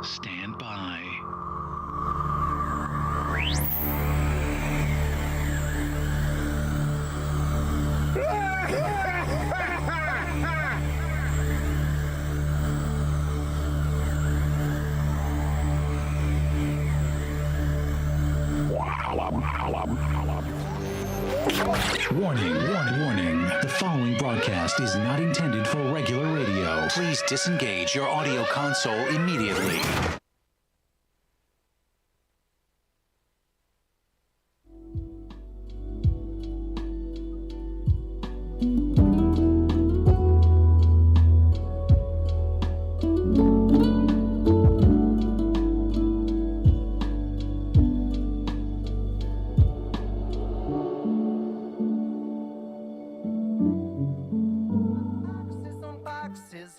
Stand by. Warning, warning, warning. The following broadcast is not intended for regular radio. Please disengage your audio console immediately.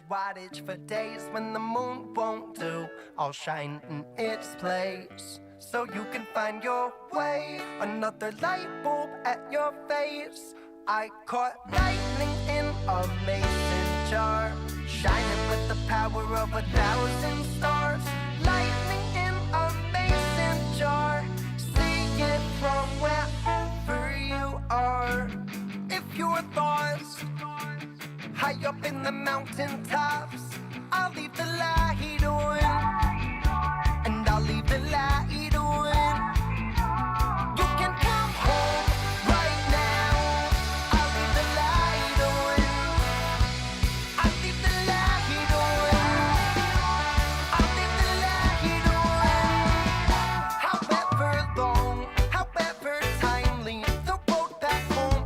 Wattage for days when the moon won't do, all shine in its place, so you can find your way. Another light bulb at your face. I caught lightning in a mason jar, shining with the power of 1,000 stars. Lightning in a mason jar, see it from wherever you are. If your thoughts high up in the mountain tops, I'll leave the light on, and I'll leave the light on. You can come home right now. I'll leave the light on. I'll leave the light on. I'll leave the light on. However long, however timely, the road back home.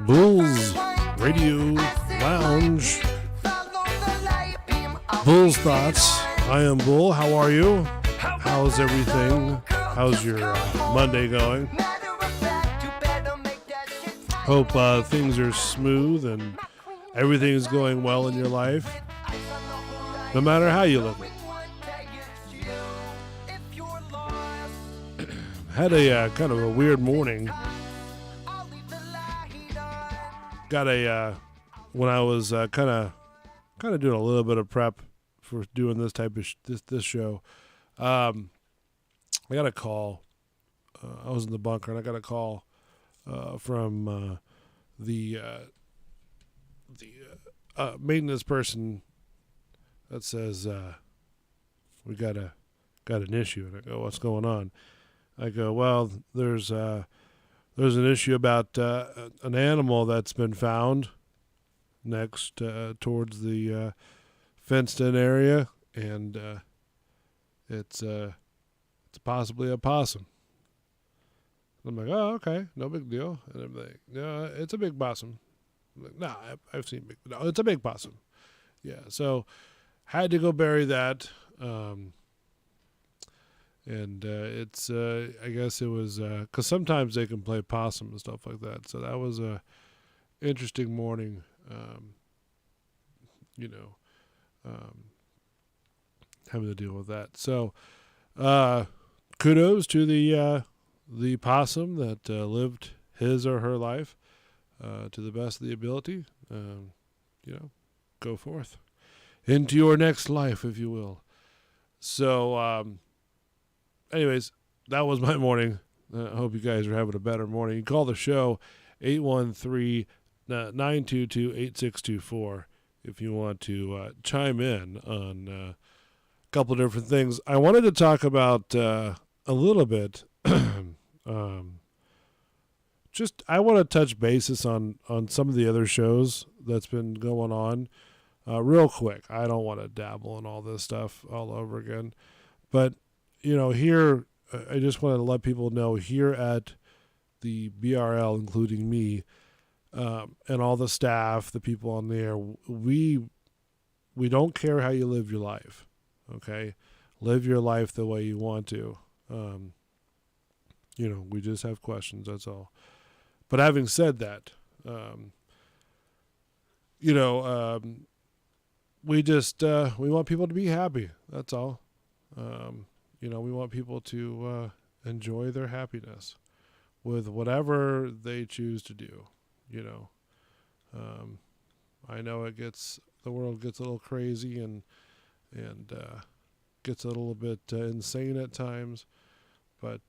Bulls Radio Lounge. Bull's Thoughts. I am Bull. How are you? How's everything? How's your Monday going? Hope things are smooth and everything is going well in your life, no matter how you live it. Had a kind of a weird morning. Got a when I was kind of doing a little bit of prep for doing this type of this show. I got a call. I was in the bunker and I got a call from the maintenance person that says we got an issue. And I go, what's going on? I go, well, there's an issue about an animal that's been found next towards the fenced-in area, and it's possibly a possum. I'm like, oh, okay, no big deal. And I'm like, no, it's a big possum. I'm like, no, I've seen big. No, it's a big possum. Yeah, so had to go bury that. And it's, I guess it was, because sometimes they can play possum and stuff like that. So that was a interesting morning, having to deal with that. So kudos to the possum that lived his or her life to the best of the ability. Go forth into your next life, if you will. So, anyways, that was my morning. I hope you guys are having a better morning. You can call the show 813-922-8624 if you want to chime in on a couple of different things. I wanted to talk about a little bit. I want to touch basis on some of the other shows that's been going on real quick. I don't want to dabble in all this stuff all over again. But here, I just want to let people know here at the BRL, including me, and all the staff, the people on there, we don't care how you live your life, okay? Live your life the way you want to. We just have questions, that's all. But having said that, we just, we want people to be happy, that's all. We want people to enjoy their happiness with whatever they choose to do. I know the world gets a little crazy, and gets a little bit insane at times. But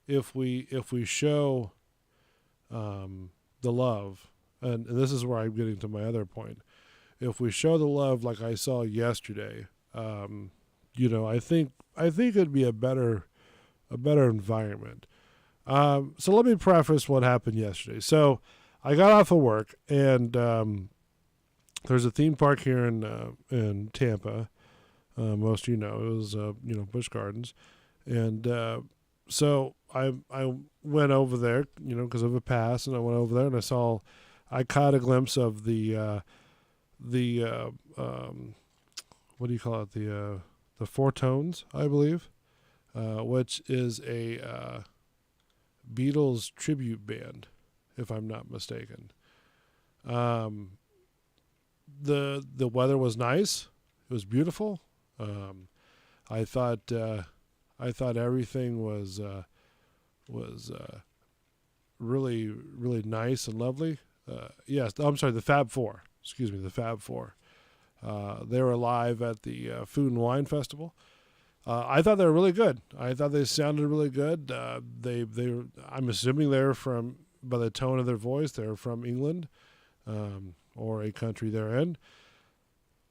if we show the love, and this is where I'm getting to my other point. If we show the love like I saw yesterday, I think it'd be a better environment. So let me preface what happened yesterday. So I got off of work, and there's a theme park here in Tampa. Most of it was Busch Gardens, and so I went over there, because of a pass, and I went over there and I caught a glimpse of the what do you call it, the Four Tones, I believe, which is a Beatles tribute band, if I'm not mistaken. The weather was nice. It was beautiful. I thought everything was really, really nice and lovely. Yes, I'm sorry, the Fab Four. Excuse me, the Fab Four. They were live at the Food and Wine Festival. I thought they were really good. I thought they sounded really good. I'm assuming they're from, by the tone of their voice, they're from England, or a country they're in.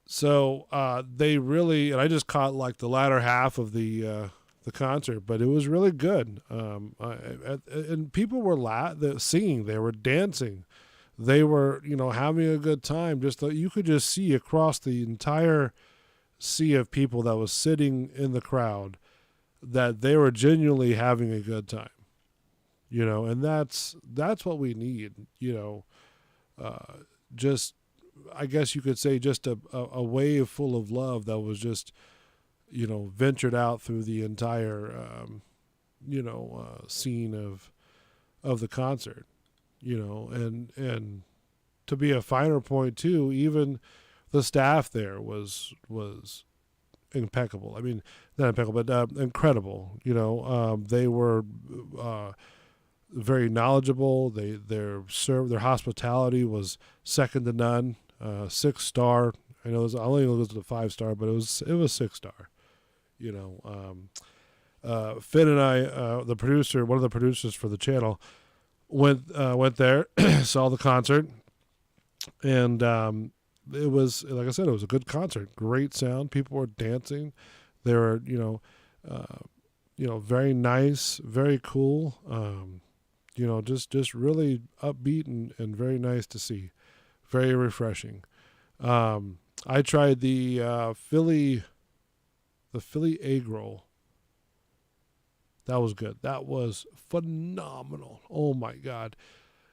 So they really, and I just caught like the latter half of the concert, but it was really good. And people were singing, they were dancing, they were having a good time. You could just see across the entire sea of people that was sitting in the crowd that they were genuinely having a good time. And that's what we need. Just, I guess you could say, just a wave full of love that was just, ventured out through the entire, scene of the concert, and to be a finer point too, even the staff there was impeccable. I mean, not impeccable, but incredible. They were very knowledgeable. Their hospitality was second to none. 6-star. I know I only looked at the 5-star, but it was 6-star. Finn and I, the producer, one of the producers for the channel, went there, saw the concert, and it was, like I said, it was a good concert. Great sound. People were dancing. They were, very nice, very cool. Just really upbeat and very nice to see. Very refreshing. I tried the Philly egg roll. That was good. That was phenomenal. Oh my God.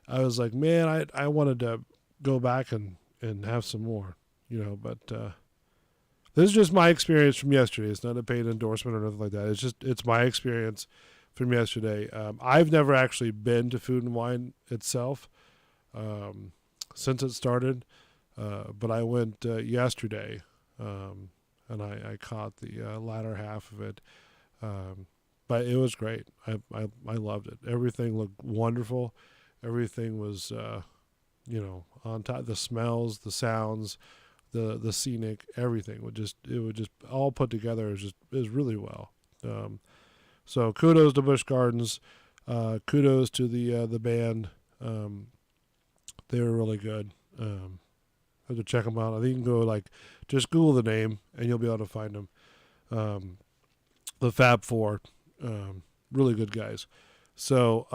I was like, man, I wanted to go back and have some more, but this is just my experience from yesterday. It's not a paid endorsement or nothing like that. It's my experience from yesterday. I've never actually been to Food and Wine itself since it started, but I went yesterday, and I caught the latter half of it, but it was great. I loved it. Everything looked wonderful. Everything was on top. The smells, the sounds, the scenic, everything would just all put together is really well. So kudos to Busch Gardens, kudos to the band. They were really good. Have to check them out. I think you can go just Google the name and you'll be able to find them. The Fab Four, really good guys. So,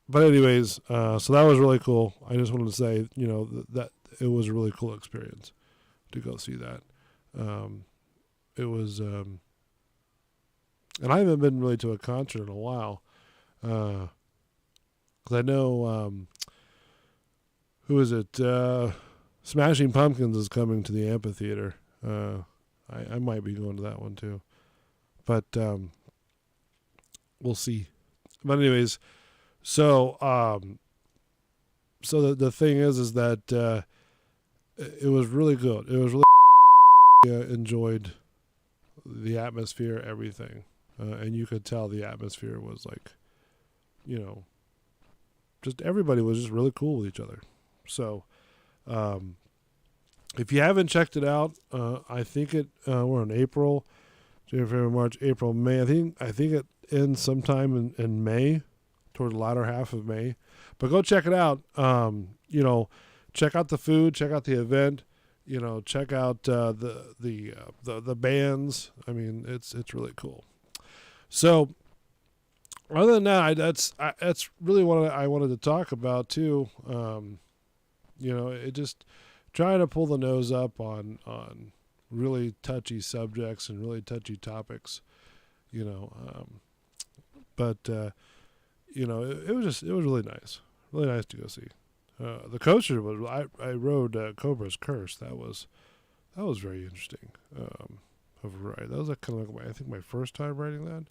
but anyways, so that was really cool. I just wanted to say, that it was a really cool experience to go see that. It was, and I haven't been really to a concert in a while, because I know, who is it? Smashing Pumpkins is coming to the amphitheater. I might be going to that one too, but we'll see. But anyways, so the thing is that it was really good. It was really enjoyed the atmosphere, everything, and you could tell the atmosphere was just everybody was just really cool with each other. So, if you haven't checked it out, I think we're in April, January, February, March, April, May. I think it ends sometime in May, toward the latter half of May. But go check it out. Check out the food, check out the event. Check out the bands. I mean, it's really cool. So, other than that, that's really what I wanted to talk about too. It just trying to pull the nose up on really touchy subjects and really touchy topics. It was really nice to go see. The coaster was I rode Cobra's Curse. That was very interesting of a ride. That was kind of like my first time riding that.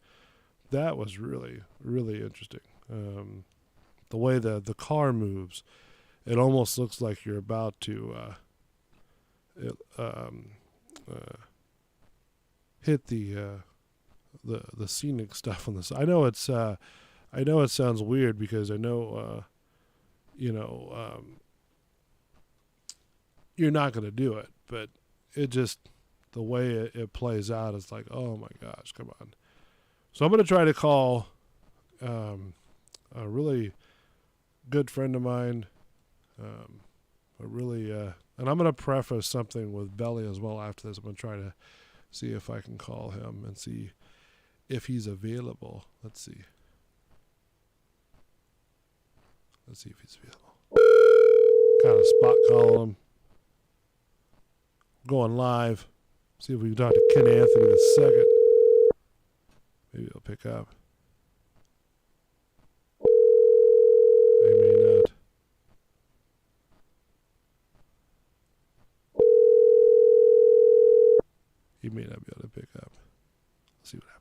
That was really, really interesting. The way the car moves, it almost looks like you're about to hit the scenic stuff on this. I know it sounds weird because I know you're not going to do it, but it just, the way it plays out is like, oh my gosh, come on. So I'm going to try to call a really good friend of mine, and I'm going to preface something with Belly as well after this. I'm going to try to see if I can call him and see if he's available. Let's see if he's available. Kind of spot call him. Going live. See if we can talk to Ken Anthony in a second. Maybe he'll pick up. He may not. He may not be able to pick up. Let's see what happens.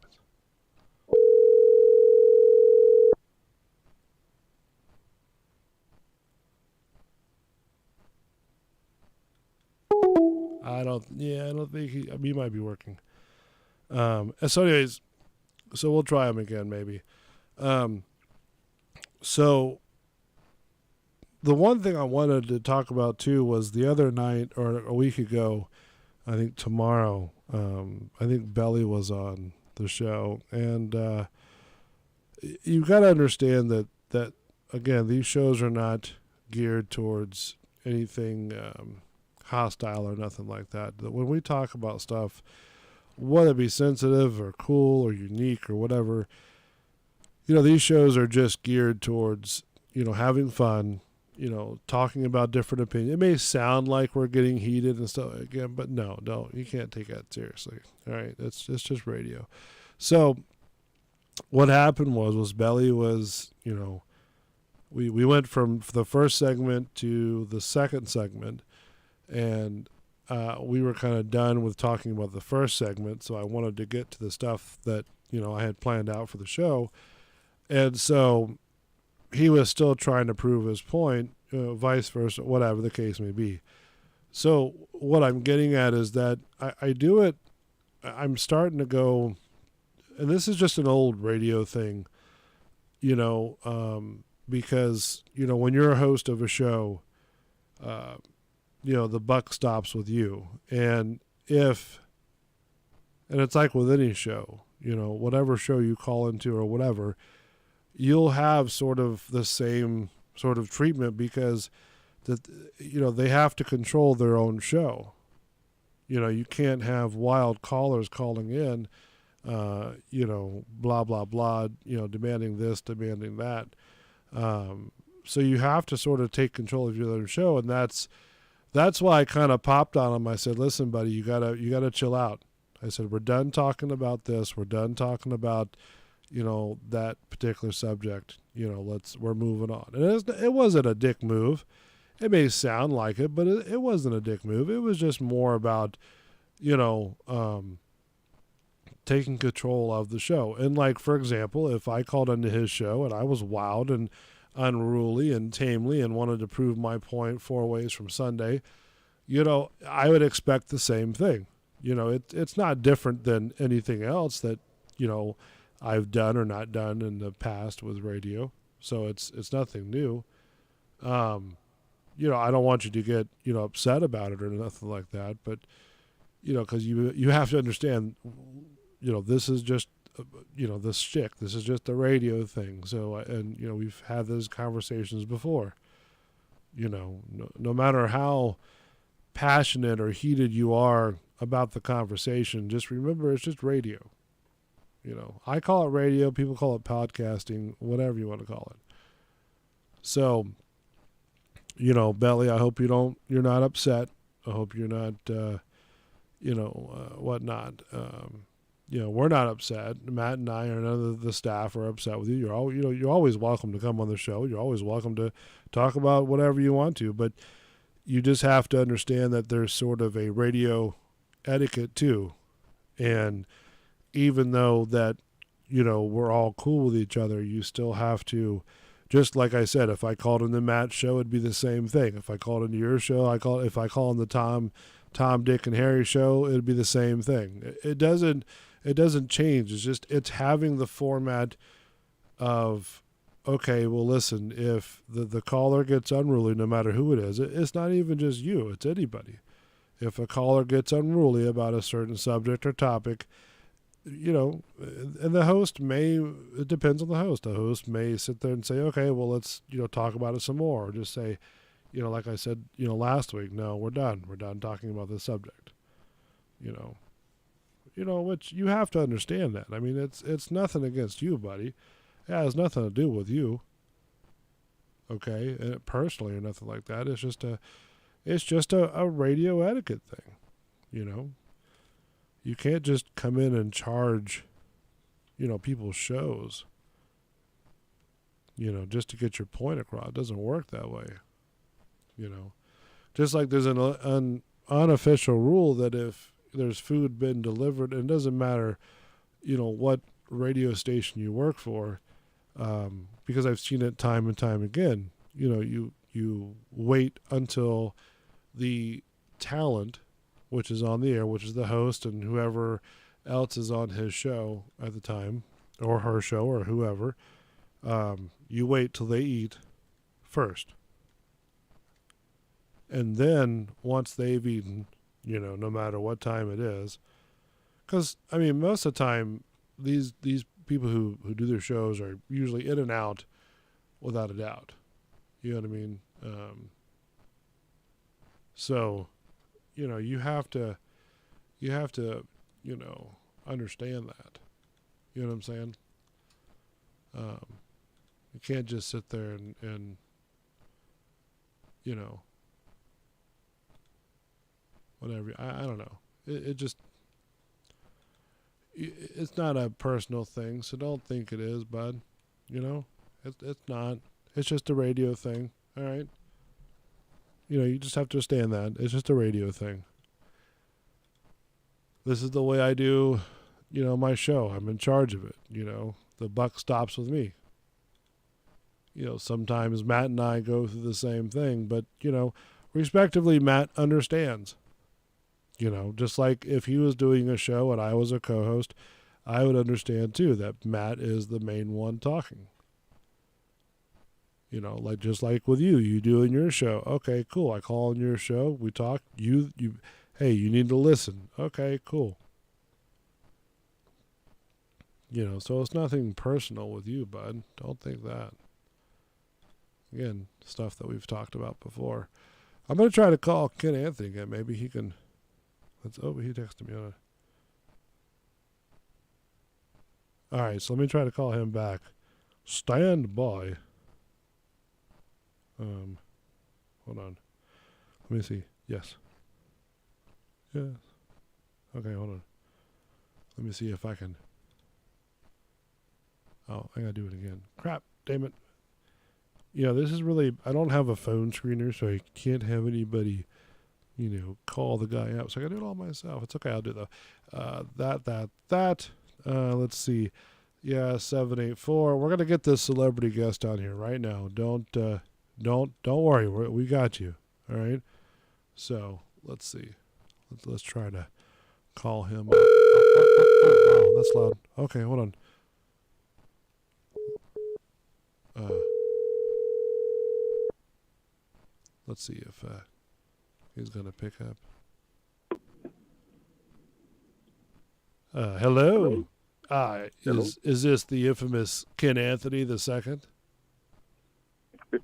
I don't think he might be working. So anyways, so we'll try him again maybe. So the one thing I wanted to talk about too was the other night or a week ago, I think tomorrow, I think Belly was on the show, and you got to understand that again, these shows are not geared towards anything hostile or nothing like that. That when we talk about stuff, whether it be sensitive or cool or unique or whatever, these shows are just geared towards, having fun, talking about different opinions. It may sound like we're getting heated and stuff again, but no, you can't take that seriously. All right. It's just radio. So what happened was Belly was, we went from the first segment to the second segment, and we were kind of done with talking about the first segment, so I wanted to get to the stuff that, I had planned out for the show. And so he was still trying to prove his point, vice versa, whatever the case may be. So what I'm getting at is that I do it, I'm starting to go, and this is just an old radio thing, because, when you're a host of a show, the buck stops with you. And it's like with any show, whatever show you call into or whatever, you'll have sort of the same sort of treatment because they have to control their own show. You can't have wild callers calling in, blah, blah, blah, demanding this, demanding that. So you have to sort of take control of your own show. And that's why I kind of popped on him. I said, listen, buddy, you gotta chill out. I said, we're done talking about this. We're done talking about, that particular subject. We're moving on. And it wasn't a dick move. It may sound like it, but it wasn't a dick move. It was just more about, taking control of the show. And like, for example, if I called into his show and I was wild and unruly and tamely and wanted to prove my point 4 ways from Sunday, I would expect the same thing. It's not different than anything else that, I've done or not done in the past with radio. So it's nothing new. I don't want you to get, upset about it or nothing like that. But, because you have to understand, this is just, this shtick. This is just a radio thing. So, and, we've had those conversations before. No matter how passionate or heated you are about the conversation, just remember it's just radio. I call it radio, people call it podcasting, whatever you want to call it. So, Belly, I hope you're not upset. I hope you're not, whatnot. We're not upset. Matt and I or none of the staff are upset with you. You're always welcome to come on the show. You're always welcome to talk about whatever you want to, but you just have to understand that there's sort of a radio etiquette too. And even though that, we're all cool with each other, you still have to, just like I said, if I called in the Matt show, it'd be the same thing. If I called into your show, if I call in the Tom, Dick, and Harry show, it'd be the same thing. It doesn't change. It's having the format of, okay, well, listen, if the caller gets unruly, no matter who it is, it's not even just you, it's anybody. If a caller gets unruly about a certain subject or topic, and the host it depends on the host. The host may sit there and say, okay, well, let's, talk about it some more. Or just say, like I said, last week, no, we're done. We're done talking about this subject. Which you have to understand that. I mean, it's nothing against you, buddy. It has nothing to do with you. Okay, personally or nothing like that. It's just a radio etiquette thing. You can't just come in and charge, people's shows, just to get your point across. It doesn't work that way. Just like there's an unofficial rule that if there's food been delivered, and it doesn't matter, what radio station you work for, because I've seen it time and time again. You wait until the talent, which is on the air, which is the host and whoever else is on his show at the time, or her show, or whoever, you wait till they eat first. And then once they've eaten, no matter what time it is, because, I mean, most of the time, these people who do their shows are usually in and out without a doubt. You know what I mean? So, you have to, understand that. You know what I'm saying? You can't just sit there and whatever. I don't know. It's not a personal thing, so don't think it is, bud. It's not. It's just a radio thing. All right. You just have to understand that. It's just a radio thing. This is the way I do, my show. I'm in charge of it. The buck stops with me. Sometimes Matt and I go through the same thing, but, respectively, Matt understands. Just like if he was doing a show and I was a co-host, I would understand too that Matt is the main one talking. Just like with you doing your show. Okay, cool. I call on your show. We talk. Hey, you need to listen. Okay, cool. So it's nothing personal with you, bud. Don't think that. Again, stuff that we've talked about before. I'm going to try to call Ken Anthony again. Maybe he can. He texted me on it. All right, so let me try to call him back. Stand by. Hold on. Let me see. Yes. Yes. Okay, hold on. Let me see if I can. Oh, I gotta do it again. Crap, damn it. This is really, I don't have a phone screener, so I can't have anybody, call the guy out. So I gotta do it all myself. It's okay, I'll do it though. Let's see. Yeah, 784. We're gonna get this celebrity guest on here right now. Don't worry. We got you. All right. So let's see. Let's try to call him. Oh, that's loud. Okay, hold on. Let's see if he's gonna pick up. Hello. Is this the infamous Ken Anthony II?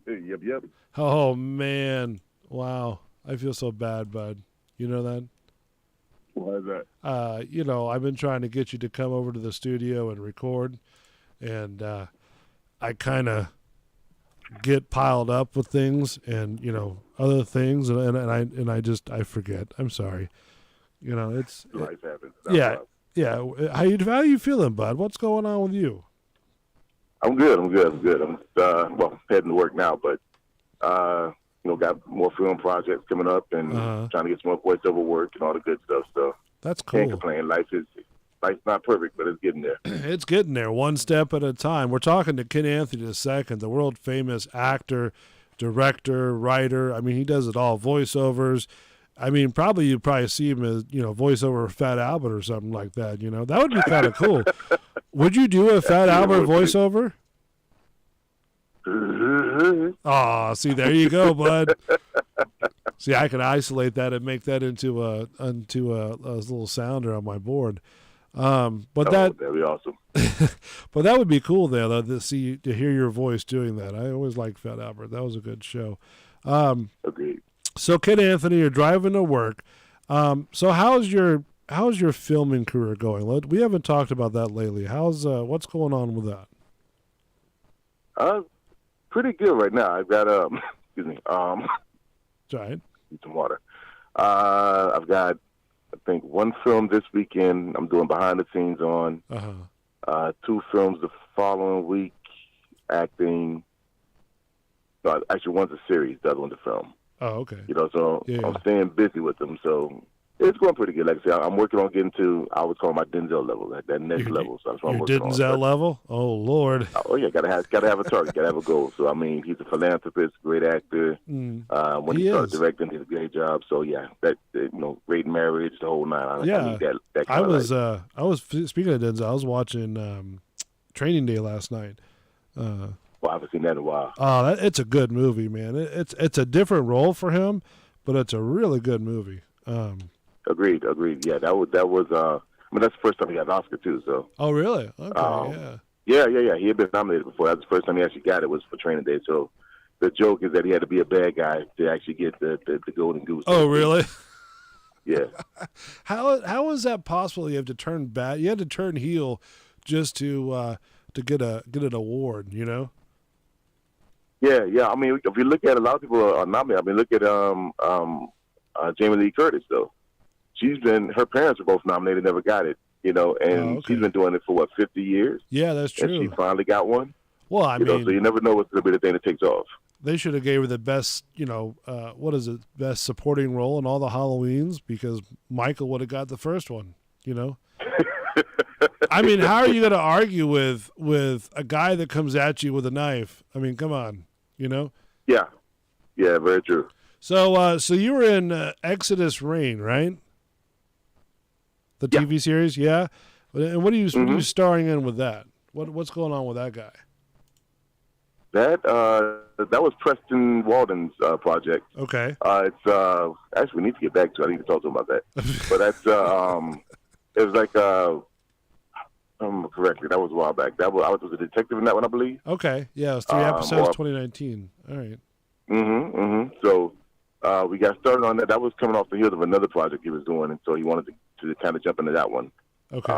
Yep. Oh man, wow! I feel so bad, bud. You know that? Why is that? I've been trying to get you to come over to the studio and record, and I kind of get piled up with things and other things, and I forget. I'm sorry. It's Life happens. yeah. How you feeling, bud? What's going on with you? I'm good. I'm heading to work now, but got more film projects coming up and trying to get some more voiceover work and all the good stuff. So that's cool. Can't complain. Life's not perfect, but it's getting there. It's getting there, one step at a time. We're talking to Ken Anthony II, the world famous actor, director, writer. I mean, he does it all. Voiceovers. I mean, you'd probably see him as, voiceover Fat Albert or something like that. That would be kind of cool. Would you do a Fat Albert voiceover? Oh, see, there you go, bud. See, I can isolate that and make that into a little sounder on my board. That'd be awesome. But that would be cool, though, to hear your voice doing that. I always liked Fat Albert. That was a good show. Agreed. So, Ken Anthony, you're driving to work. So, how's your filming career going? We haven't talked about that lately. What's going on with that? Pretty good right now. I've got excuse me. Right. Need some water. I've got, I think, one film this weekend. I'm doing behind the scenes on. 2 films the following week. Acting. Actually, one's a series. The other one's a film. Oh, okay. So yeah. I'm staying busy with them. So it's going pretty good. Like I said, I'm working on getting to, I would call my Denzel level, that next level. So that's what I'm working on. Denzel level? Oh, Lord. Oh, yeah. Gotta have a target. Gotta have a goal. So, I mean, he's a philanthropist, great actor. When he started directing, he did a great job. So, yeah, great marriage, the whole nine. I need that kind of life. I was, speaking of Denzel, I was watching Training Day last night. Well, I haven't seen that in a while. Oh, it's a good movie, man. It's a different role for him, but it's a really good movie. Agreed. Yeah, that was. That's the first time he got an Oscar too. So. Oh, really? Okay. Yeah. He had been nominated before. That's the first time he actually got it, was for Training Day. So, the joke is that he had to be a bad guy to actually get the Golden Goose. Oh, really? Yeah. How is that possible? You have to turn bad. You had to turn heel just to get an award. Yeah. I mean, if you look at, a lot of people are nominated. I mean, look at Jamie Lee Curtis, though. Her parents were both nominated, never got it, and she's been doing it for 50 years? Yeah, that's true. And she finally got one. Well, I mean, so you never know what's going to be the thing that takes off. They should have gave her the best, best supporting role in all the Halloweens, because Michael would have got the first one, I mean, how are you going to argue with a guy that comes at you with a knife? I mean, come on, Yeah, very true. So you were in Exodus Reign, right? The TV series, yeah. And what are you starring in with that? What's going on with that guy? That was Preston Walden's project. Okay. It's actually, we need to get back to it. I need to talk to him about that. But that's it was like correctly, that was a while back. I was a detective in that one, I believe. Okay. Yeah, it was 3 episodes, 2019. All right. So we got started on that. That was coming off the heels of another project he was doing, and so he wanted to kind of jump into that one. Okay.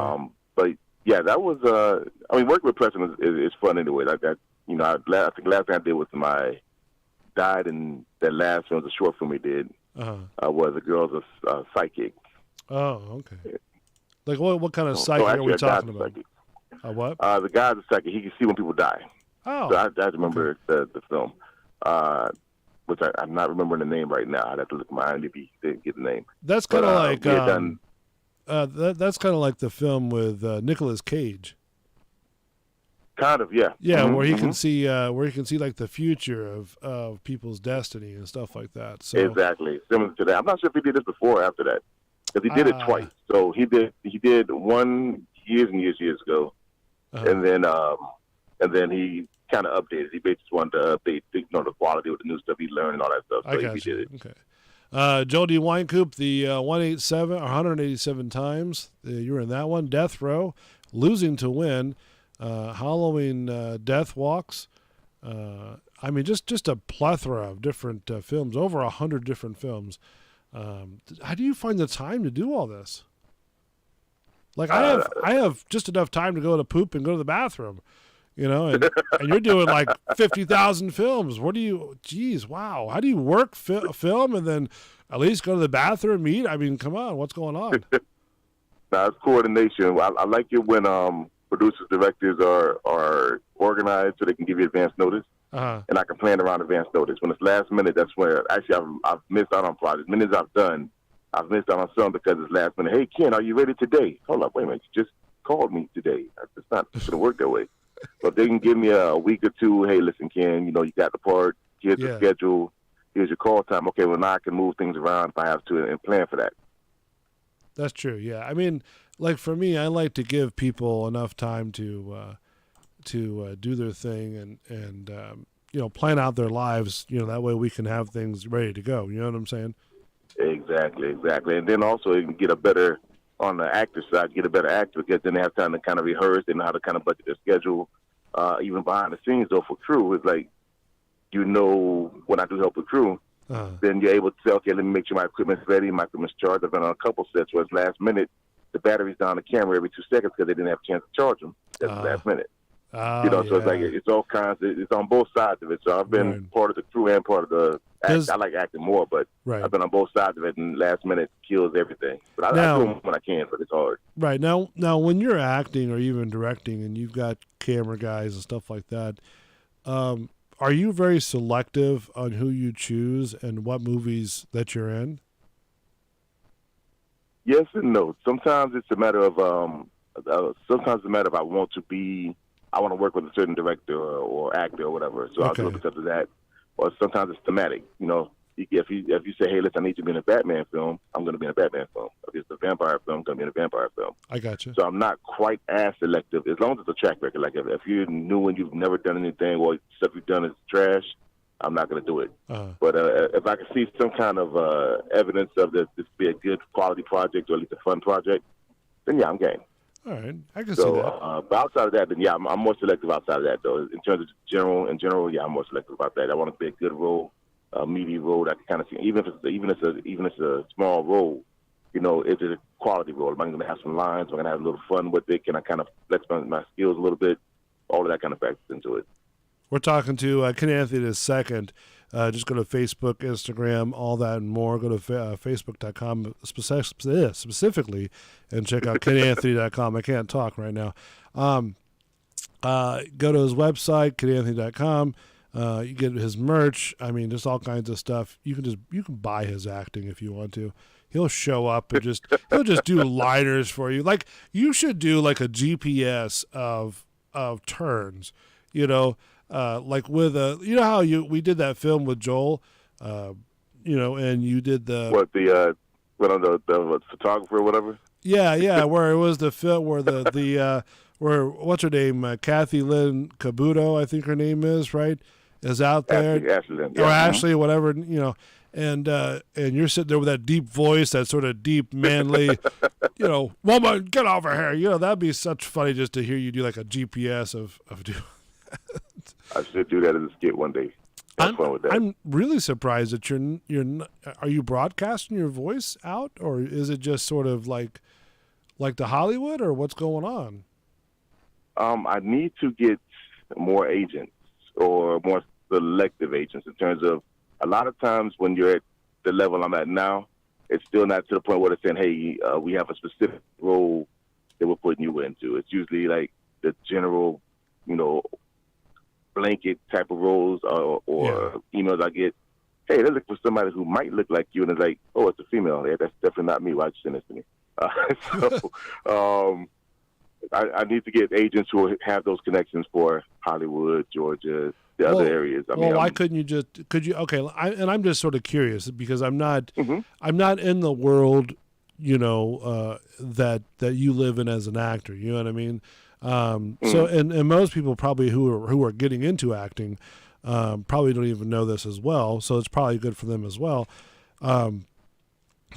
But yeah, that was. Working with Preston is fun anyway. Like that, I think the last thing I did was my died, and that last film was a short film we did. Was a girl's a psychic. Oh, okay. Like what kind of psychic are we talking about? What? The guy's a psychic. He can see when people die. Oh. So I remember the film. Which I'm not remembering the name right now. I'd have to look at my IMDb to get the name. That's kind of like that's kind of like the film with Nicolas Cage. Kind of, yeah. Yeah, where he can see like the future of people's destiny and stuff like that. So exactly, similar to that. I'm not sure if he did this before or after that, because he did it twice. So he did one years and years ago, and then he kind of updated. He basically wanted to update, you know, the quality with the new stuff he learned and all that stuff. So I got he did it. Okay. Joel D. Winecoop, the 187 times. You were in that one. Death Row, Losing to Win, Halloween Death Walks. I mean, just a plethora of different films, over 100 different films. How do you find the time to do all this? Like I have just enough time to go to poop and go to the bathroom, you know, and you're doing like 50,000 films. What do you, geez, wow. How do you work film and then at least go to the bathroom, eat? I mean, come on, what's going on? Now, it's coordination. I like it when producers, directors are organized so they can give you advance notice. And I can plan around advance notice. When it's last minute, that's where actually I've missed out on projects. Many as I've done, I've missed out on some because it's last minute. Hey, Ken, are you ready today? Hold up, wait a minute. You just called me today. It's not going to work that way. But they can give me a week or two. Hey, listen, Ken, you know, you got the part. Here's the schedule. Here's your call time. Okay, well, now I can move things around if I have to and plan for that. That's true, yeah. I mean, like for me, I like to give people enough time to do their thing and you know, plan out their lives, you know, that way we can have things ready to go. You know what I'm saying? Exactly. And then also you can get a better, on the actor side, get a better actor because then they have time to kind of rehearse. They know how to kind of budget their schedule. Even behind the scenes, though, for crew, it's like, you know, when I do help with crew, then you're able to say, okay, let me make sure my equipment's ready, my equipment's charged. I've been on a couple sets where it's last minute. The battery's down the camera every 2 seconds because they didn't have a chance to charge them. That's the last minute. You know, so it's like it's all kinds. It's on both sides of it. So I've been part of the crew and part of the act. I like acting more, but I've been on both sides of it, and last minute kills everything. But I do them when I can, but it's hard. Right now, when you're acting or even directing, and you've got camera guys and stuff like that, are you very selective on who you choose and what movies that you're in? Yes and no. Sometimes it's a matter of I want to work with a certain director or actor or whatever, so I'll do it because of that. Or sometimes it's thematic. You know, if you say, hey, listen, I need you to be in a Batman film, I'm going to be in a Batman film. If it's a vampire film, I'm going to be in a vampire film. I got you. So I'm not quite as selective, as long as it's a track record. Like if you're new and you've never done anything or stuff you've done is trash, I'm not going to do it. But if I can see some kind of evidence of this be a good quality project or at least a fun project, then yeah, I'm game. All right, I can see that. But outside of that, then yeah, I'm more selective outside of that, though. In terms of general, yeah, I'm more selective about that. I want to be a good role, a meaty role that I can kind of see. Even if it's a small role, you know, is it a quality role? Am I going to have some lines? Am I going to have a little fun with it? Can I kind of flex my skills a little bit? All of that kind of factors into it. We're talking to Ken Anthony II. Just go to Facebook, Instagram, all that and more. Go to Facebook.com specifically and check out KenAnthony.com. I can't talk right now. Go to his website, KenAnthony.com. You get his merch. I mean, just all kinds of stuff. You can buy his acting if you want to. He'll show up and he'll just do liners for you. Like you should do like a GPS of turns, you know. Like with you know how we did that film with Joel, you know, and you did the photographer or whatever. Yeah, where it was the film where the where what's her name, Kathy Lynn Kabuto, I think her name is, right, is out there, Ashley, whatever, you know, and you're sitting there with that deep voice, that sort of deep manly, you know, woman, get over here, you know, that'd be such funny just to hear you do like a GPS of I should do that as a skit one day. Have fun with that. I'm really surprised that you're not, are you broadcasting your voice out, or is it just sort of like the Hollywood, or what's going on? I need to get more agents or more selective agents in terms of a lot of times when you're at the level I'm at now, it's still not to the point where they're saying, hey, we have a specific role that we're putting you into. It's usually like the general, you know, blanket type of roles or emails I get. Hey, they're looking for somebody who might look like you, and it's like, oh, it's a female. Yeah, that's definitely not me. Why'd you send this to me? I need to get agents who have those connections for Hollywood, Georgia, the other areas. Why couldn't you okay, I'm just sort of curious because I'm not in the world, you know, that you live in as an actor, you know what I mean? So, and most people probably who are getting into acting probably don't even know this as well. So it's probably good for them as well.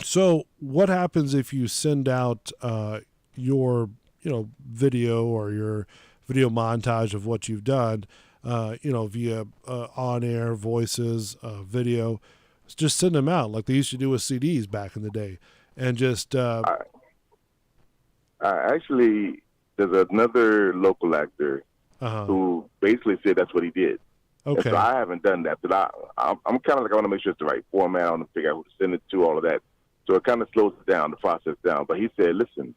So what happens if you send out your video or your video montage of what you've done, via on-air voices, video? Just send them out like they used to do with CDs back in the day, and just. Actually, there's another local actor who basically said that's what he did. Okay. And so I haven't done that, but I'm kind of like, I want to make sure it's the right format. I want to figure out who to send it to, all of that. So it kind of slows it down, the process down. But he said, listen,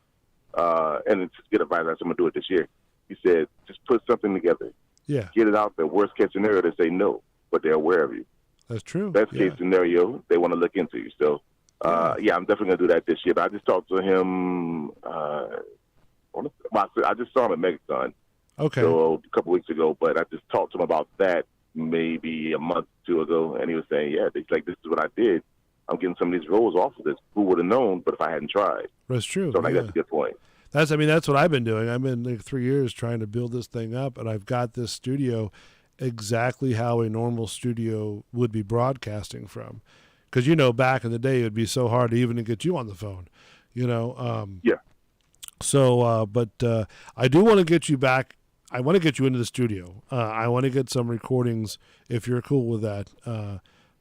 and it's get advice. I'm going to do it this year. He said, just put something together. Yeah. Get it out there. Worst case scenario, they say no, but they're aware of you. That's true. Best case scenario, they want to look into you. So, I'm definitely going to do that this year. But I just talked to him. I just saw him at Megaton. Okay. So a couple weeks ago, but I just talked to him about that maybe a month or two ago, and he was saying, yeah, he's like, this is what I did. I'm getting some of these roles off of this. Who would have known, but if I hadn't tried. That's true. So that's a good point. That's what I've been doing. I've been like 3 years trying to build this thing up, and I've got this studio exactly how a normal studio would be broadcasting from. Because, back in the day, it would be so hard even to get you on the phone, Yeah. So, but I do want to get you back. I want to get you into the studio. I want to get some recordings, if you're cool with that,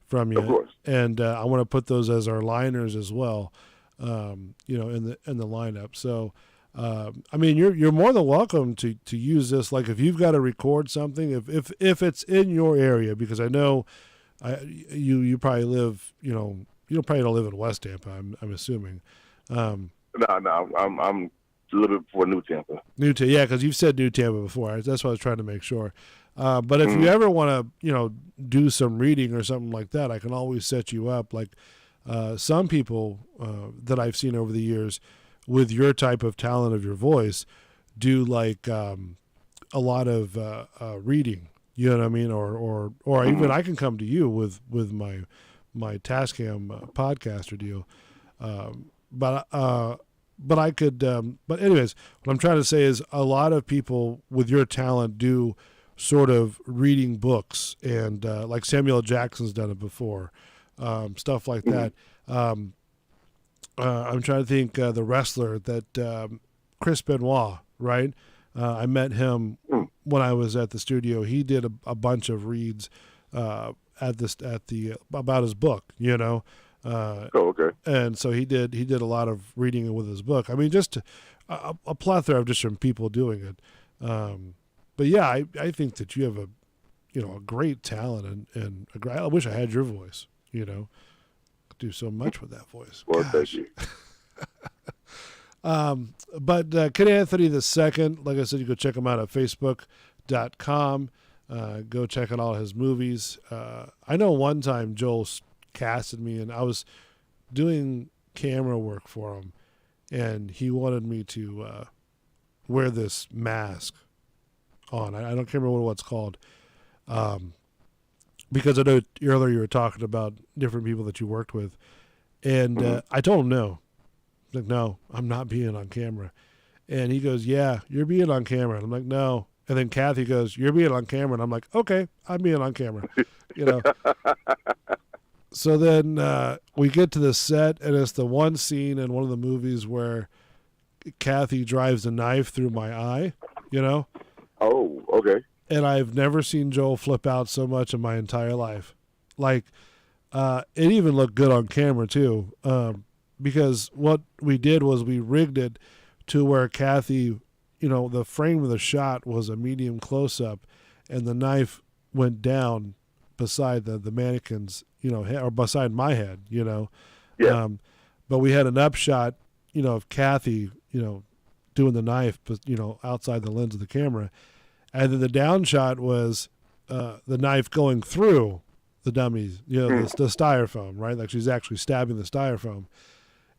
from you. Of course. And I want to put those as our liners as well, in the lineup. So, you're more than welcome to use this. Like if you've got to record something, if it's in your area, because I know you probably live, you probably don't live in West Tampa. I'm assuming. No, I'm a little bit before New Tampa. Yeah, because you've said New Tampa before. That's what I was trying to make sure. But if you ever want to, do some reading or something like that, I can always set you up. Like some people that I've seen over the years with your type of talent of your voice do like a lot of reading. You know what I mean? Or even I can come to you with my Tascam podcaster deal. But I could, but anyways, what I'm trying to say is a lot of people with your talent do sort of reading books, and like Samuel Jackson's done it before, stuff like that. I'm trying to think the wrestler that Chris Benoit, right? I met him when I was at the studio. He did a bunch of reads about his book, Okay. And so he did a lot of reading with his book. I mean, just a plethora of different people doing it. But yeah, I think that you have a great talent, and I wish I had your voice. Could do so much with that voice. Well, thank you. But Kid Anthony II, like I said, you go check him out at Facebook.com. Go check out all his movies. I know one time Joel casted me, and I was doing camera work for him, and he wanted me to wear this mask on. I don't remember what it's called, because I know earlier you were talking about different people that you worked with, and I told him no. Like, no, I'm not being on camera. And he goes, yeah, you're being on camera. And I'm like, no. And then Kathy goes, you're being on camera. And I'm like, okay, I'm being on camera. So then we get to the set, and it's the one scene in one of the movies where Kathy drives a knife through my eye, Oh, okay. And I've never seen Joel flip out so much in my entire life. Like, it even looked good on camera, too, because what we did was we rigged it to where Kathy, the frame of the shot was a medium close-up, and the knife went down beside the mannequin's, or beside my head, Yeah. But we had an upshot, of Kathy, doing the knife, but, outside the lens of the camera. And then the down shot was the knife going through the dummies, the styrofoam, right? Like she's actually stabbing the styrofoam.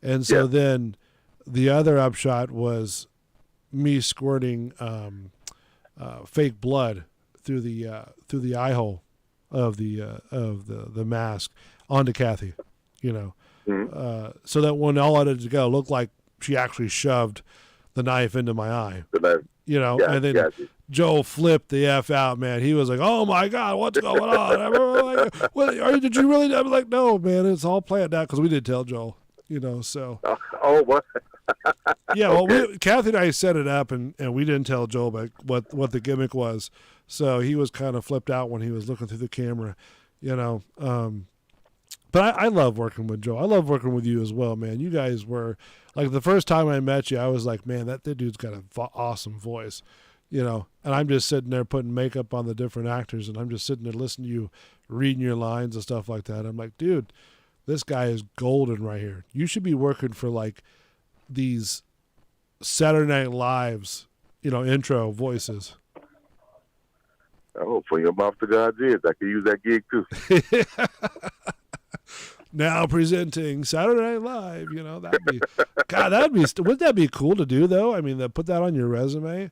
And so then the other upshot was me squirting fake blood through the eye hole of the mask onto Kathy, so that when all I did to go, it looked like she actually shoved the knife into my eye. The knife. you know, Yeah, and then gotcha. Joe flipped the F out, man. He was like, "Oh my God, what's going on? Did you really?" I'm like, "No, man, it's all planned out," because we did tell Joel, you know. So, Oh, what? yeah, well, Okay. Kathy and I set it up, and we didn't tell Joel about what the gimmick was. So he was kind of flipped out when he was looking through the camera, you know. But I love working with Joe. I love working with you as well, man. You guys were like the first time I met you, I was like, man, that dude's got an awesome voice, you know. And I'm just sitting there putting makeup on the different actors, and I'm just sitting there listening to you reading your lines and stuff like that. I'm like, dude, this guy is golden right here. You should be working for like these Saturday Night Lives, you know, intro voices. Oh, from your mouth to God's ears. I could use that gig too. Now presenting Saturday Night Live, you know, that'd be, God, wouldn't that be cool to do though? I mean, put that on your resume,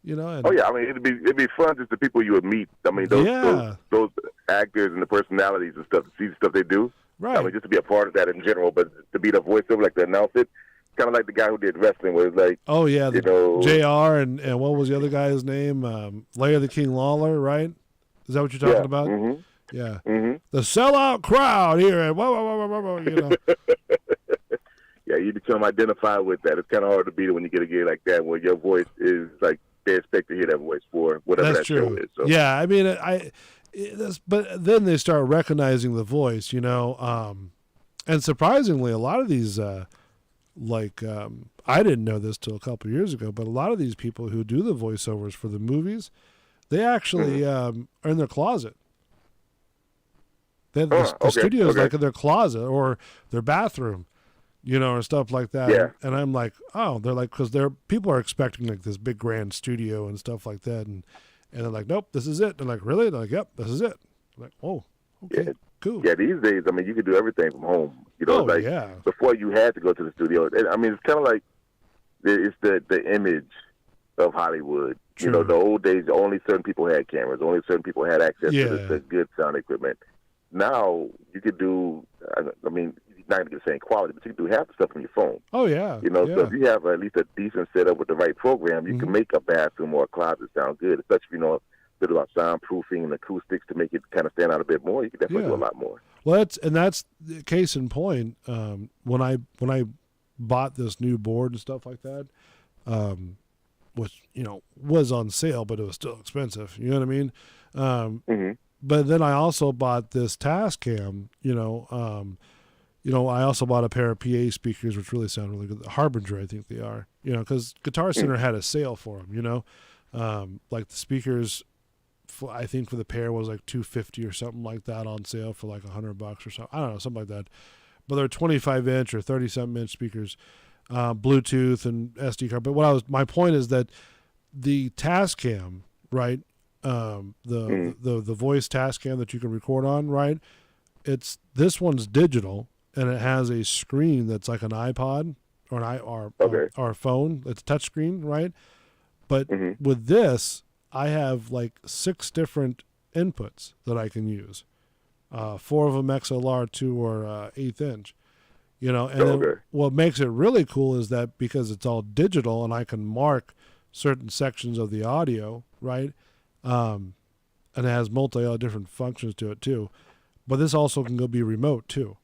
you know? And, Oh yeah, I mean it'd be fun just the people you would meet. I mean those actors and the personalities and stuff, to see the stuff they do. right. I mean just to be a part of that in general, but to be the voiceover, like to announce it, kind of like the guy who did wrestling, where it's like, Oh yeah, you know, JR and what was the other guy's name? Larry the King Lawler, right? Is that what you're talking yeah, about? Mm-hmm. Yeah. Mm-hmm. The sellout crowd here, and you know. Yeah, you become identified with that. It's kind of hard to beat it when you get a gig like that, where your voice is like they expect to hear that voice for whatever That's that true. show is. So. Yeah, I mean, but then they start recognizing the voice, you know, and surprisingly, a lot of these, I didn't know this till a couple of years ago, but a lot of these people who do the voiceovers for the movies, they actually are in their closet. The studio is like in their closet or their bathroom, you know, or stuff like that. Yeah. And I'm like, oh, they're like, because people are expecting like this big grand studio and stuff like that, and they're like, nope, this is it. They're like, really? They're like, yep, this is it. I'm like, oh, okay, Yeah. cool. Yeah, these days, I mean, you can do everything from home. You know, Oh, like yeah. before you had to go to the studio. I mean, it's kind of like it's the image of Hollywood. True. You know, the old days, only certain people had cameras. Only certain people had access Yeah. to the good sound equipment. Now you could do. I mean, you're not going to get the same quality, but you can do half the stuff from your phone. Oh yeah. You know, yeah. so if you have at least a decent setup with the right program, you can make a bathroom or a closet sound good. Especially if you know a bit about soundproofing and acoustics to make it kind of stand out a bit more. You can definitely do a lot more. Well, that's the case in point. When I bought this new board and stuff like that, which you know was on sale, but it was still expensive. You know what I mean? But then I also bought this Tascam. You know, I also bought a pair of PA speakers, which really sound really good. The Harbinger, I think they are. You know, because Guitar Center had a sale for them. You know, like the speakers. I think for the pair was like $250 or something like that on sale for like $100 or something. I don't know, something like that. But they're 25-inch or 30-something inch speakers, Bluetooth and SD card. But my point is that the Tascam, right? The voice Tascam that you can record on, right? This one's digital and it has a screen that's like an iPod or a phone. It's a touch screen, right? But with this, I have like 6 different inputs that I can use. 4 of them XLR, 2 are 1/8 inch. You know, and then what makes it really cool is that because it's all digital and I can mark certain sections of the audio, right? And it has different functions to it too. But this also can be remote too.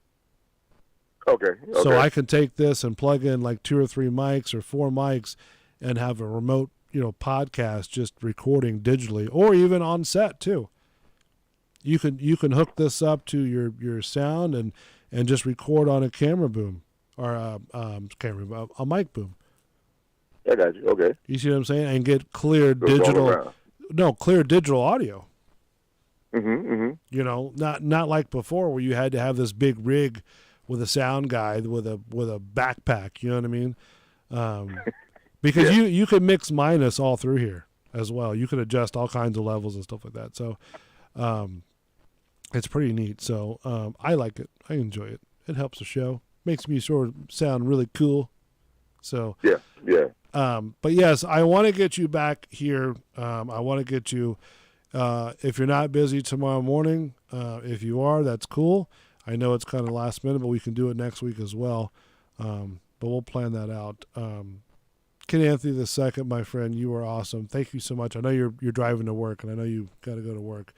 Okay. So I can take this and plug in like 2 or 3 mics or 4 mics and have a remote, you know, podcast just recording digitally or even on set too. You can hook this up to your sound and just record on a camera boom or a mic boom. I got you. Okay. You see what I'm saying? And get clear digital audio. You know, not like before where you had to have this big rig with a sound guy with a backpack. You know what I mean? Because you can mix minus all through here as well. You can adjust all kinds of levels and stuff like that. So it's pretty neat. So I like it. I enjoy it. It helps the show. Makes me sort of sound really cool. So yeah. But yes, I want to get you back here. I want to get you. If you're not busy tomorrow morning, if you are, that's cool. I know it's kind of last minute, but we can do it next week as well. But we'll plan that out. Ken Anthony II, my friend, you are awesome. Thank you so much. I know you're driving to work, and I know you got to go to work.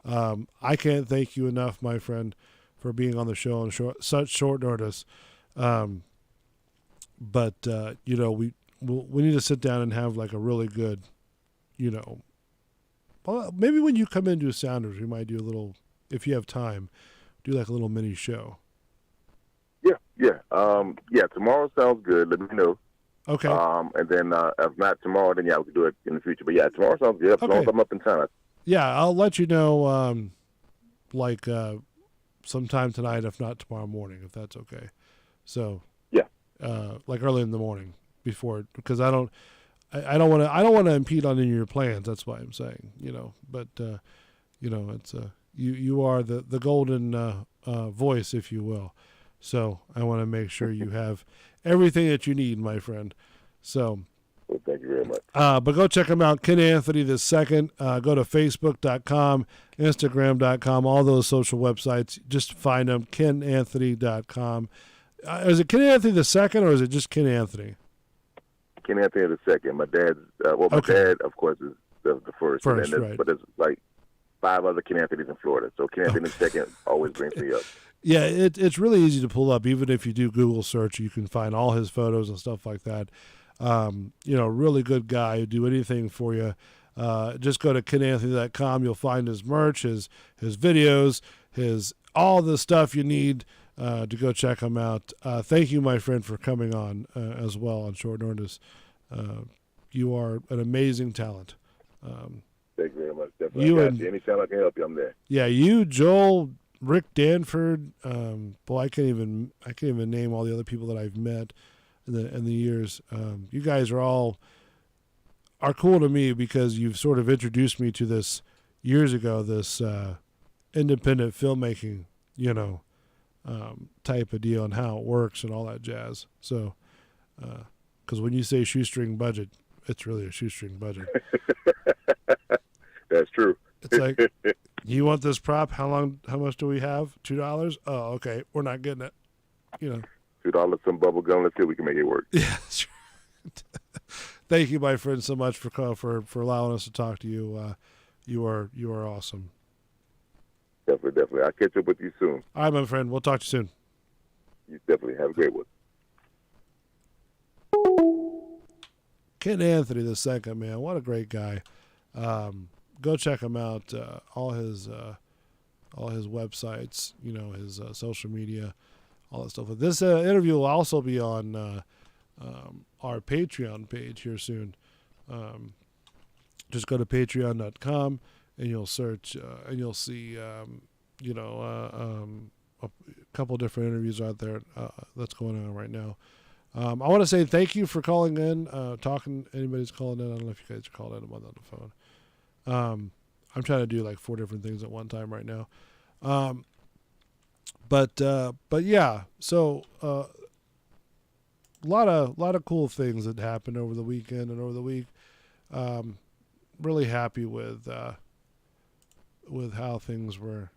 I can't thank you enough, my friend, for being on the show on such short notice. But we need to sit down and have like a really good, well, maybe when you come into Sounders, we might do a little, if you have time, do like a little mini show. Yeah. Tomorrow sounds good. Let me know. Okay. And then if not tomorrow, then we can do it in the future. But yeah, tomorrow sounds good. As long as I'm up in town. Yeah, I'll let you know, sometime tonight, if not tomorrow morning, if that's okay. So yeah, like early in the morning before, because I don't want to impede on any of your plans. That's why I'm saying, But it's you are the golden voice, if you will. So I want to make sure you have everything that you need, my friend. So. Well, thank you very much. But go check him out, Ken Anthony II. Go to Facebook.com, Instagram.com, all those social websites. Just find him, KenAnthony.com. Is it Ken Anthony II or is it just Ken Anthony? Ken Anthony II. My dad's, dad, of course, is the first. Right. But there's like 5 other Ken Anthonys in Florida. So Ken Anthony II always brings me up. Yeah, it's really easy to pull up. Even if you do Google search, you can find all his photos and stuff like that. Really good guy who'd do anything for you. Just go to KenAnthony.com. You'll find his merch, his videos, all the stuff you need to go check him out. Thank you, my friend, for coming on as well on short notice. You are an amazing talent. Thank you very much. Definitely. Anytime I can help you, I'm there. Yeah, you, Joel, Rick Danford. I can't even name all the other people that I've met in the years. You guys are cool to me because you've sort of introduced me to this years ago, this independent filmmaking, type of deal and how it works and all that jazz. So, because when you say shoestring budget, it's really a shoestring budget. That's true. It's like, you want this prop? How much do we have? $2? Oh, okay. We're not getting it. $2, some bubble gum. Let's see if we can make it work. Yeah, that's right. Thank you, my friend, so much for allowing us to talk to you. You are awesome. Definitely. I'll catch up with you soon. All right, my friend. We'll talk to you soon. You definitely have a great one. Ken Anthony II, man, what a great guy. Go check him out. All his websites, his social media, all that stuff. This interview will also be on our Patreon page here soon. Just go to patreon.com and you'll search and you'll see, a couple different interviews out there that's going on right now. I want to say thank you for calling in, talking. Anybody's calling in. I don't know if you guys are calling in. I'm on the phone. I'm trying to do like 4 different things at one time right now. But yeah, so a lot of cool things that happened over the weekend and over the week. Really happy with how things were.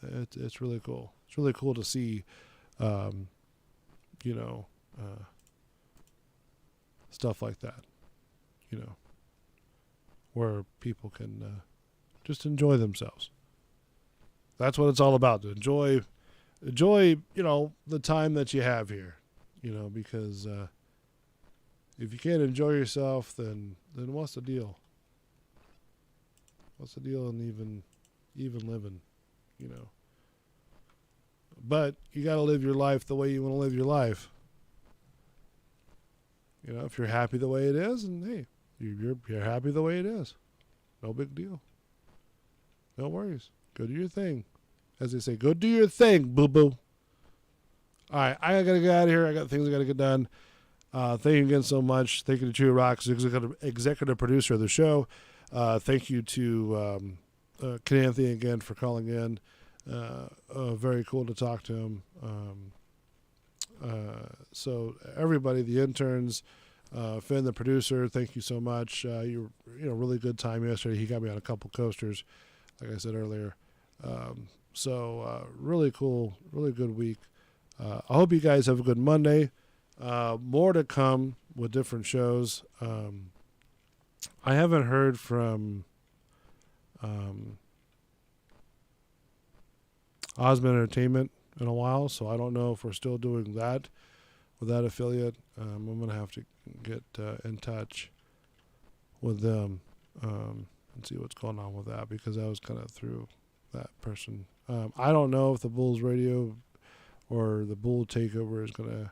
It's really cool. It's really cool to see, stuff like that, where people can just enjoy themselves. That's what it's all about. To enjoy, the time that you have here, because if you can't enjoy yourself, then what's the deal? What's the deal in even living, But you got to live your life the way you want to live your life. If you're happy the way it is, and hey, you're happy the way it is, no big deal. No worries. Go do your thing. As they say, go do your thing, boo-boo. All right, I got to get out of here. I got things I got to get done. Thank you again so much. Thank you to Chewy Rocks, executive producer of the show. Thank you to Ken Anthony again for calling in. Very cool to talk to him. So everybody, the interns, Finn, the producer, thank you so much. You were really good time yesterday. He got me on a couple coasters, like I said earlier. So really cool, really good week. I hope you guys have a good Monday. More to come with different shows. I haven't heard from Osmond Entertainment in a while, so I don't know if we're still doing that with that affiliate. I'm going to have to get in touch with them and see what's going on with that, because I was kind of through that person. I don't know if the Bulls Radio or the Bull Takeover is going to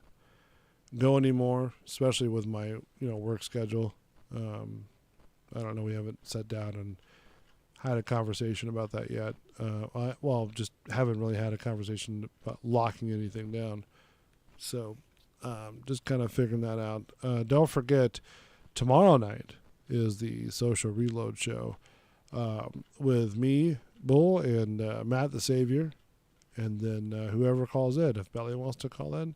go anymore, especially with my work schedule. I don't know. We haven't sat down and had a conversation about that yet. Just haven't really had a conversation about locking anything down. So just kind of figuring that out. Don't forget, tomorrow night is the Social Reload show with me, Bull, and Matt the Savior, and then whoever calls in. If Belly wants to call in,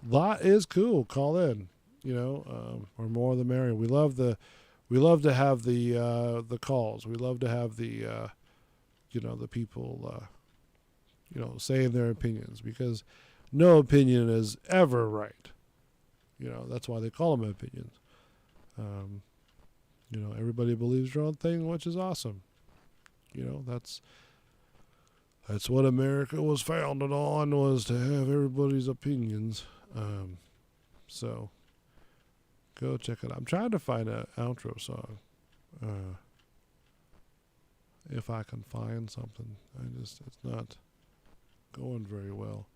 that is cool. Call in, or more the merrier. We love to have the calls. We love to have the the people saying their opinions, because no opinion is ever right. That's why they call them opinions. Everybody believes their own thing, which is awesome. That's what America was founded on, was to have everybody's opinions. So go check it out. I'm trying to find an outro song. If I can find something. It's not going very well.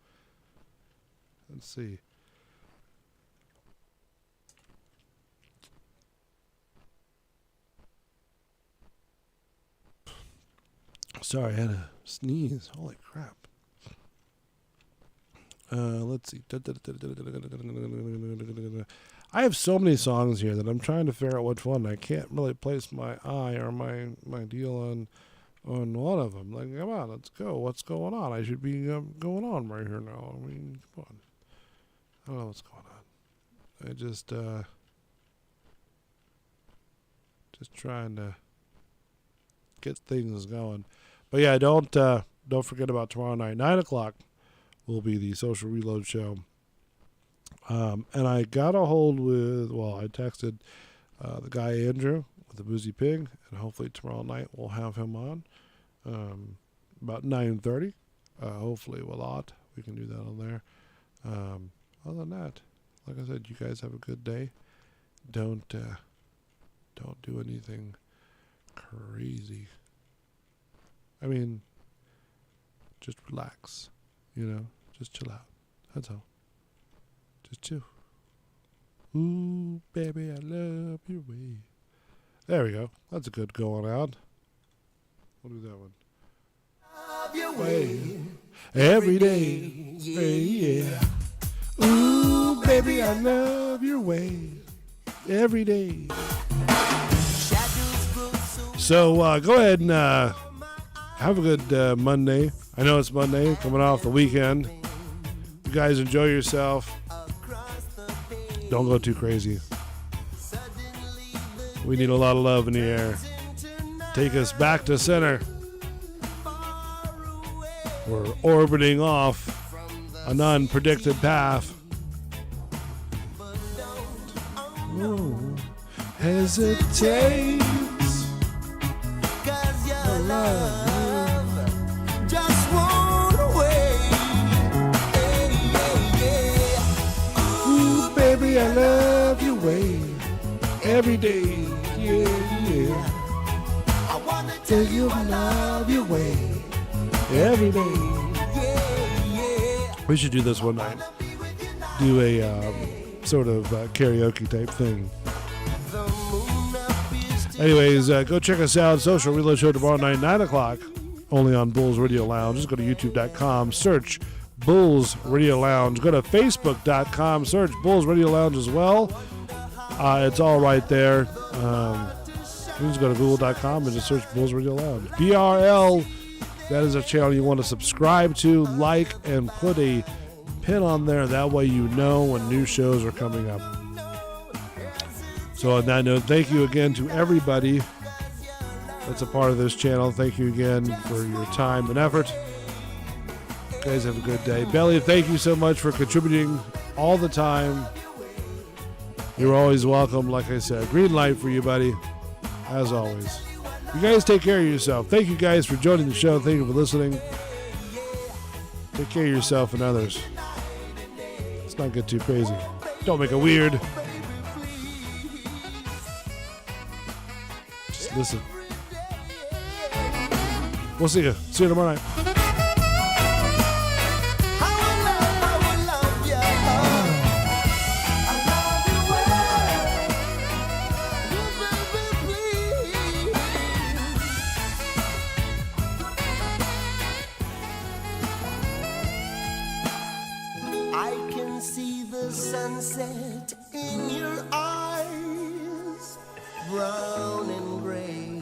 Let's see. Sorry, I had a sneeze. Holy crap. Let's see. I have so many songs here that I'm trying to figure out which one. I can't really place my eye or my deal on one of them. Like, come on, let's go. What's going on? I should be going on right here now. I mean, come on. I don't know what's going on. I just trying to get things going. But yeah, don't forget about tomorrow night, 9:00 will be the Social Reload show. And I got a hold with, I texted the guy Andrew with the Boozy Pig, and hopefully tomorrow night we'll have him on about 9:30. Hopefully we can do that on there. Other than that, like I said, you guys have a good day. Don't do anything crazy. I mean, just relax, just chill out. That's all. Just chill. Ooh, baby, I love your way. There we go. That's a good going out. We'll do that one. Love your way. Every day. Yeah. Ooh, baby, I love your way. Every day. So go ahead and have a good Monday. I know it's Monday, coming off the weekend. You guys enjoy yourself. Don't go too crazy. We need a lot of love in the air. Take us back to center. We're orbiting off an unpredicted path. Ooh. Hesitate. 'Cause your love just won't away. Ooh, baby, I love your way. Every day, yeah. I wanna Tell you I love your way. Every day. We should do this one night. Do a sort of karaoke type thing. Anyways, go check us out. Social Reload Show tomorrow night, 9:00, only on Bulls Radio Lounge. Just go to youtube.com, search Bulls Radio Lounge. Go to facebook.com, search Bulls Radio Lounge as well. It's all right there. You just go to google.com and just search Bulls Radio Lounge. BRL, that is a channel you want to subscribe to, like, and put a pin on there. That way you know when new shows are coming up. So on that note, thank you again to everybody that's a part of this channel. Thank you again for your time and effort. You guys have a good day. Belly, thank you so much for contributing all the time. You're always welcome. Like I said, green light for you, buddy. As always. You guys take care of yourself. Thank you guys for joining the show. Thank you for listening. Take care of yourself and others. Let's not get too crazy. Don't make it weird. Just listen. We'll see you. See you tomorrow night. Sunset in your eyes, brown and gray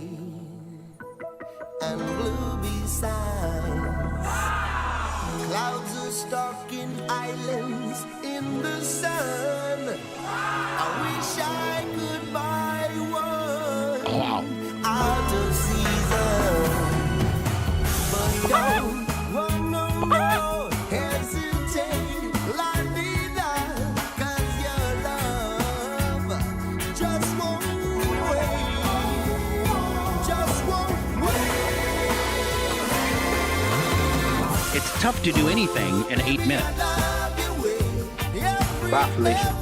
and blue besides. Clouds are stalking islands in the sun. I wish I could buy one out of season, but don't run, no, hesitate, lie me down, 'cause your love just won't wait. It's tough to do anything in 8 minutes. Bye, Felicia.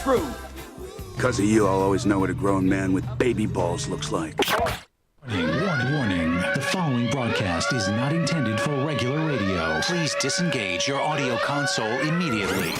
Truth. Because of you, I'll always know what a grown man with baby balls looks like. Warning, warning. The following broadcast is not intended for regular radio. Please disengage your audio console immediately.